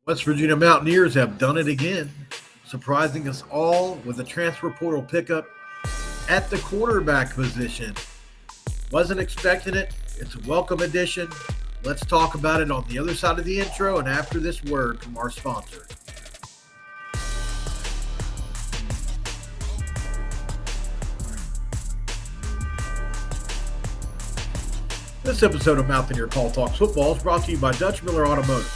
West Virginia Mountaineers have done it again, surprising us all with a transfer portal pickup at the quarterback position. Wasn't expecting it. It's a welcome addition. Let's talk about it on the other side of the intro and after this word from our sponsor. This episode of Mountaineer Paul Talks Football is brought to you by Dutch Miller Automotive,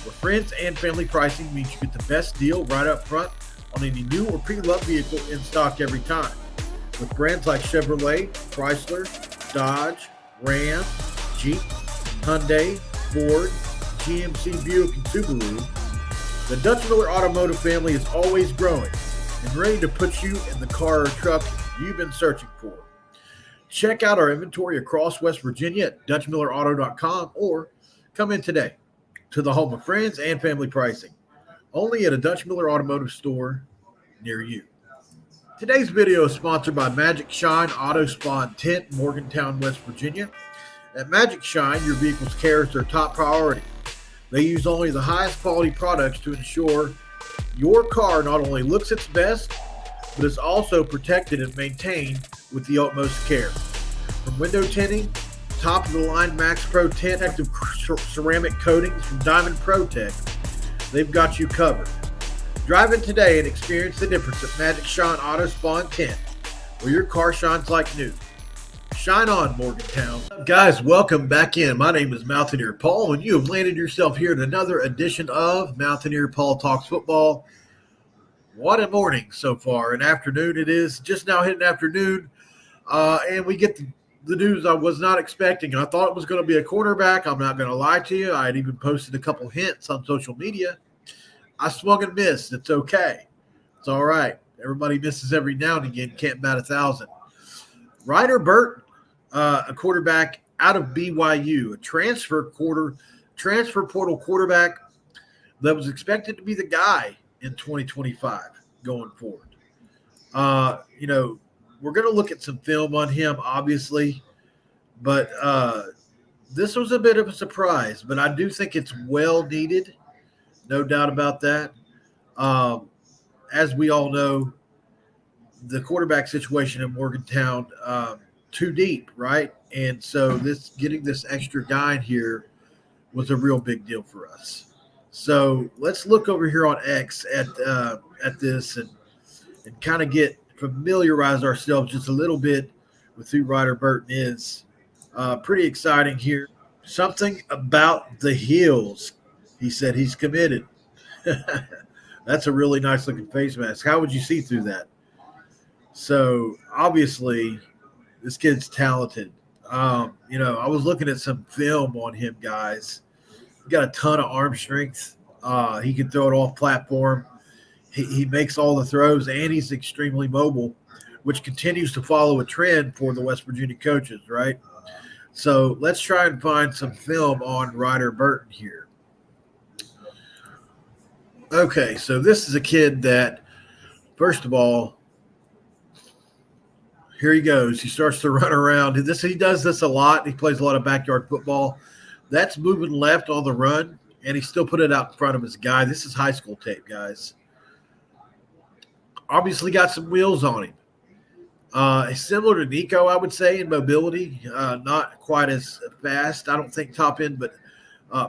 where friends and family pricing means you get the best deal right up front on any new or pre-loved vehicle in stock every time. With brands like Chevrolet, Chrysler, Dodge, Ram, Jeep, Hyundai, Ford, GMC, Buick, and Subaru, the Dutch Miller Automotive family is always growing and ready to put you in the car or truck you've been searching for. Check out our inventory across West Virginia at DutchMillerAuto.com or come in today to the home of friends and family pricing, only at a Dutch Miller Automotive store near you. Today's video is sponsored by Magic Shine Auto Spa and Tint in Morgantown, West Virginia. At Magic Shine, your vehicle's care is their top priority. They use only the highest quality products to ensure your car not only looks its best, but is also protected and maintained with the utmost care. From window tinting, top of the line Max Pro Tint, active ceramic coatings from Diamond Protect, they've got you covered. Drive in today and experience the difference at Magic Shine Auto Spa and Tint, where your car shines like new. Shine on, Morgantown. Guys, welcome back in. My name is Mountaineer Paul, and you have landed yourself here at another edition of Mountaineer Paul Talks Football. What a morning so far. An afternoon it is. Just now hitting afternoon. And we get the news I was not expecting. I thought it was going to be a quarterback. I'm not going to lie to you. I had even posted a couple hints on social media. I swung and missed. It's okay. It's all right. Everybody misses every now and again. Can't bat 1,000. Ryder Burton, a quarterback out of BYU, a transfer portal quarterback that was expected to be the guy in 2025 going forward. We're going to look at some film on him, obviously, but this was a bit of a surprise, but I do think it's well needed. No doubt about that. As we all know, the quarterback situation in Morgantown, too deep, right? And so getting this extra guy in here was a real big deal for us. So let's look over here on X at this and kind of familiarize ourselves just a little bit with who Ryder Burton is. Pretty exciting here. Something about the heels. He said he's committed. That's a really nice looking face mask. How would you see through that? So obviously this kid's talented. I was looking at some film on him, guys. Got a ton of arm strength. He can throw it off platform. He makes all the throws, and he's extremely mobile, which continues to follow a trend for the West Virginia coaches, right? So let's try and find some film on Ryder Burton here. Okay, so this is a kid that, first of all, here he goes. He starts to run around. He does this a lot. He plays a lot of backyard football. That's moving left on the run, and he still put it out in front of his guy. This is high school tape, guys. Obviously got some wheels on him. Similar to Nico, I would say, in mobility. Not quite as fast, I don't think, top end, but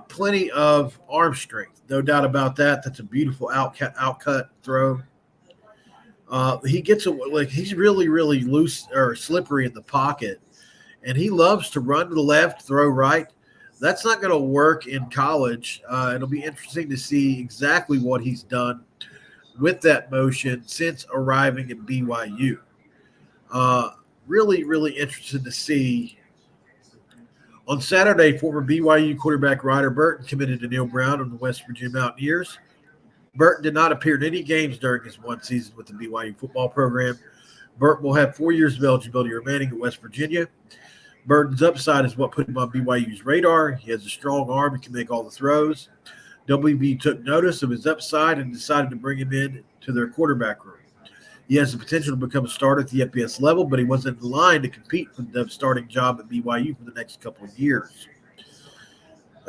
plenty of arm strength. No doubt about that. That's a beautiful outcut throw. He gets he's really, really loose or slippery in the pocket, and he loves to run to the left, throw right. That's not going to work in college. It'll be interesting to see exactly what he's done with that motion since arriving at BYU. Really, really interested to see. On Saturday, former BYU quarterback Ryder Burton committed to Neil Brown on the West Virginia Mountaineers. Burton did not appear in any games during his one season with the BYU football program. Burton will have 4 years of eligibility remaining at West Virginia. Burton's upside is what put him on BYU's radar. He has a strong arm and can make all the throws. WVU took notice of his upside and decided to bring him in to their quarterback room. He has the potential to become a starter at the FBS level, but he wasn't in line to compete for the starting job at BYU for the next couple of years.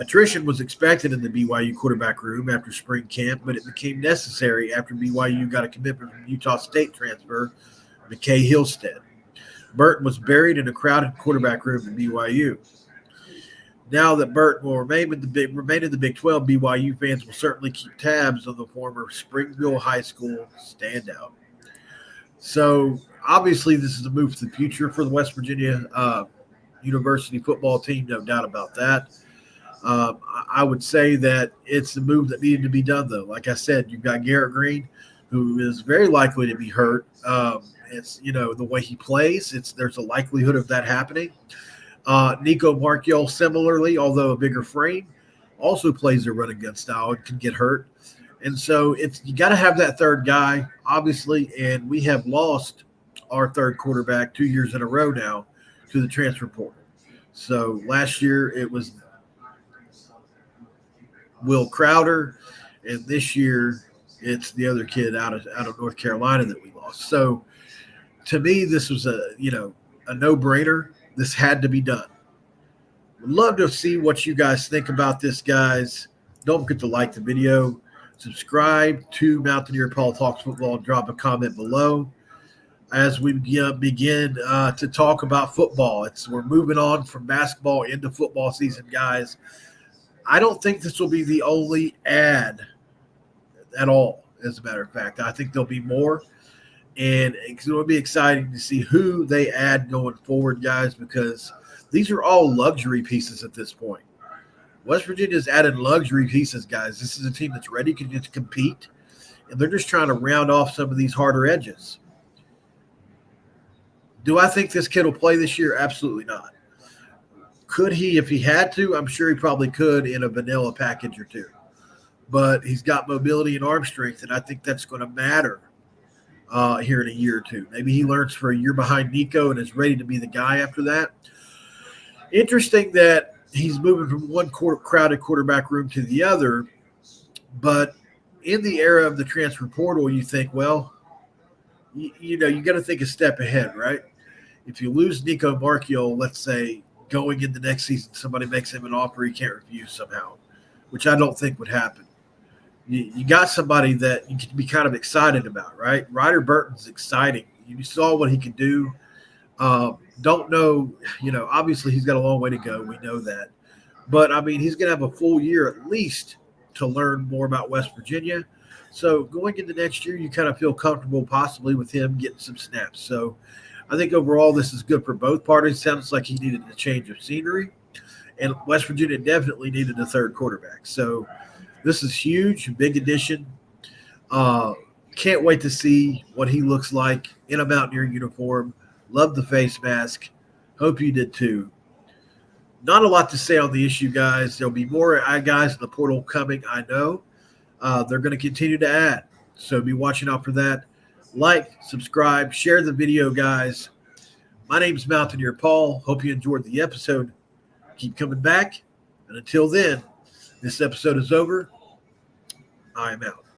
Attrition was expected in the BYU quarterback room after spring camp, but it became necessary after BYU got a commitment from Utah State transfer McKay Hillstead. Burton was buried in a crowded quarterback room at BYU. Now that Burton will remain in the Big 12, BYU fans will certainly keep tabs on the former Springville High School standout. So obviously this is a move to the future for the West Virginia University football team, no doubt about that. I would say that it's the move that needed to be done, though. Like I said, you've got Garrett Green, who is very likely to be hurt. It's the way he plays. There's a likelihood of that happening. Nico Marchiol, similarly, although a bigger frame, also plays a run and gun style and can get hurt. And so you got to have that third guy, obviously. And we have lost our third quarterback 2 years in a row now to the transfer portal. So last year it was Will Crowder, and this year it's the other kid out of North Carolina that we lost. So to me, this was a no-brainer. This had to be done. Would love to see what you guys think about this, guys. Don't forget to like the video, subscribe to Mountaineer Paul Talks Football, and drop a comment below as we begin to talk about football. We're moving on from basketball into football season, guys. I don't think this will be the only ad at all, as a matter of fact. I think there'll be more, and it will be exciting to see who they add going forward, guys, because these are all luxury pieces at this point. West Virginia's added luxury pieces, guys. This is a team that's ready to compete, and they're just trying to round off some of these harder edges. Do I think this kid will play this year? Absolutely not. Could he, if he had to? I'm sure he probably could in a vanilla package or two. But he's got mobility and arm strength, and I think that's going to matter here in a year or two. Maybe he learns for a year behind Nico and is ready to be the guy after that. Interesting that he's moving from one crowded quarterback room to the other, but in the era of the transfer portal, you think, well, you got to think a step ahead, right? If you lose Nico Marchiol, let's say, going into next season, somebody makes him an offer he can't refuse somehow, which I don't think would happen. You got somebody that you can be kind of excited about, right? Ryder Burton's exciting. You saw what he could do. Don't know, obviously he's got a long way to go. We know that. But, I mean, he's going to have a full year at least to learn more about West Virginia. So going into next year, you kind of feel comfortable possibly with him getting some snaps. So I think overall this is good for both parties. Sounds like he needed a change of scenery, and West Virginia definitely needed a third quarterback. So this is huge, big addition. Can't wait to see what he looks like in a Mountaineer uniform. Love the face mask. Hope you did too. Not a lot to say on the issue, guys. There'll be more guys in the portal coming, I know. They're going to continue to add, so be watching out for that. Like, subscribe, share the video, guys. My name's Mountaineer Paul. Hope you enjoyed the episode. Keep coming back. And until then, this episode is over. I am out.